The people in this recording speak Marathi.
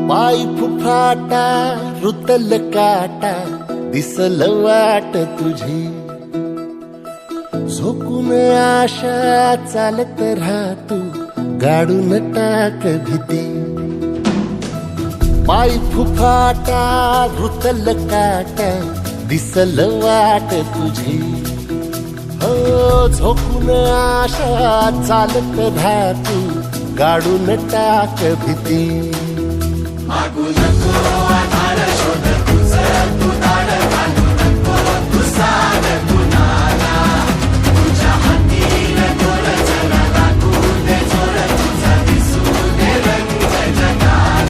पाय फुफाटा रुतल काटा दिसल वाट तुझी झोकून आशा चालत राहतू गाडून टाक भीती पाय फुफाटा रुतल काटा दिसल वाट तुझी हो झोकून आशा चालत राहतू गाडून टाक भीती